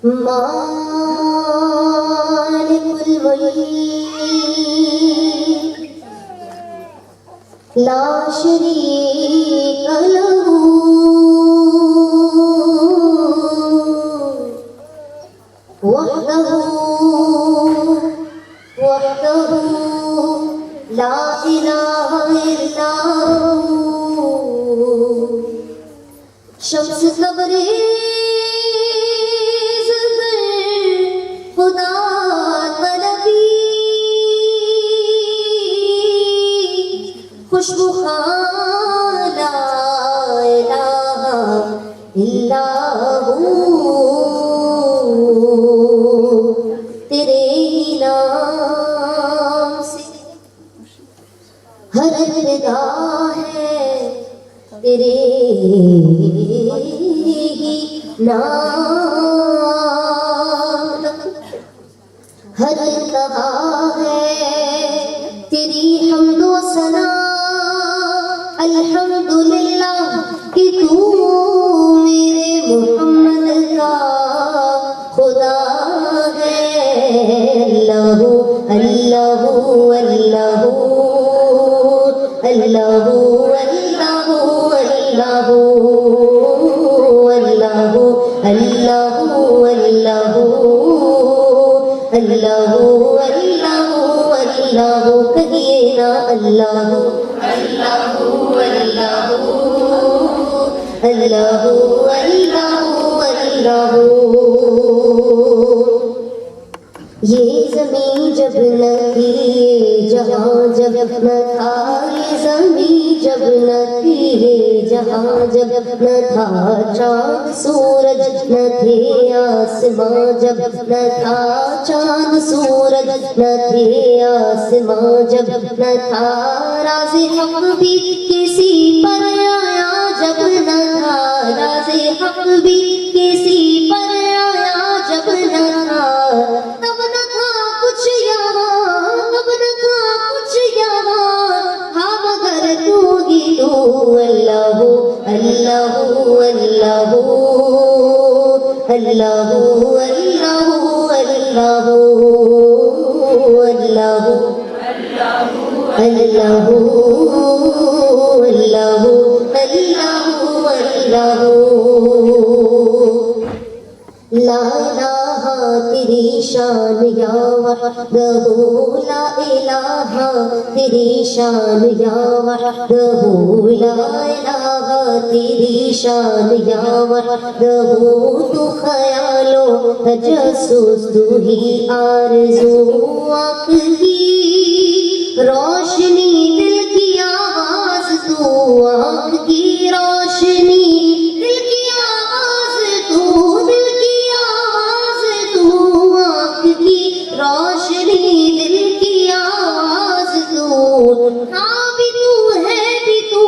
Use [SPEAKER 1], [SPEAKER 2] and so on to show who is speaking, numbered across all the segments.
[SPEAKER 1] مالك الملك لا شريك له وحده لا إله إلا هو شمس تبریز در خدا طلبی خوشبو خان لا الہ الا ہو تیرے ہی نام سے ہر ندا ہے تیرے ہی نام ہر کہا ہے تیری حمد و ثنا الحمدللہ کہ تو میرے محمد کا خدا ہے اللہ اللہ اللہ اللہ اللہ اللہ اللہ اللہ کہیے نا اللہ اللہ اللہ اللہ اللہ اللہ یہ زمین جب نہ تھی یہ جہاں جب نہ تھا یہ زمین جب نہ تھی یہ جہاں جب نہ تھا چاند سورج نہ تھے آسماں جب نہ تھا چاند سورج نہ تھے آسماں جب نہ تھا راز حق بھی کسی پر آیا جب نہ تھا راز حق بھی کسی پر آیا جب نہ تھا تب نہ تھا کچھ یہاں تب نہ تھا کچھ یہاں ہاں مگر تو ہی تو اللہ اللہ اللہ اللہ اللہ اللہ اللہ اللہ اللہ لا الہ تیری شان یا وحدہ لا الہ تیری شان یا وحدہ لا الہ تیری شان یا وحدہ تو خیال و تجسس تو ہی آرزو آنکھ کی روشنی دل کی آواز تو آنکھ کی روشنی دل کی آواز تو دل کی آواز تو آنکھ کی روشنی دل کی آواز تو ہاں بھی تو ہے بھی تو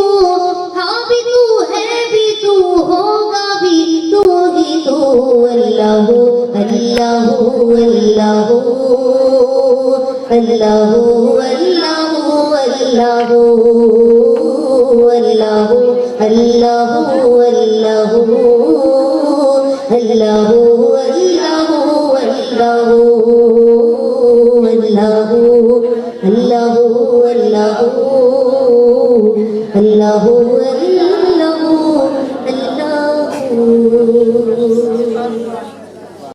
[SPEAKER 1] ہاں بھی تو ہے بھی تو ہوگا بھی تو ہی تو اللہ اللہ اللہ اللہ اللہ اللہ اللہ اللہ اللہ اللہ اللہ اللہ اللہ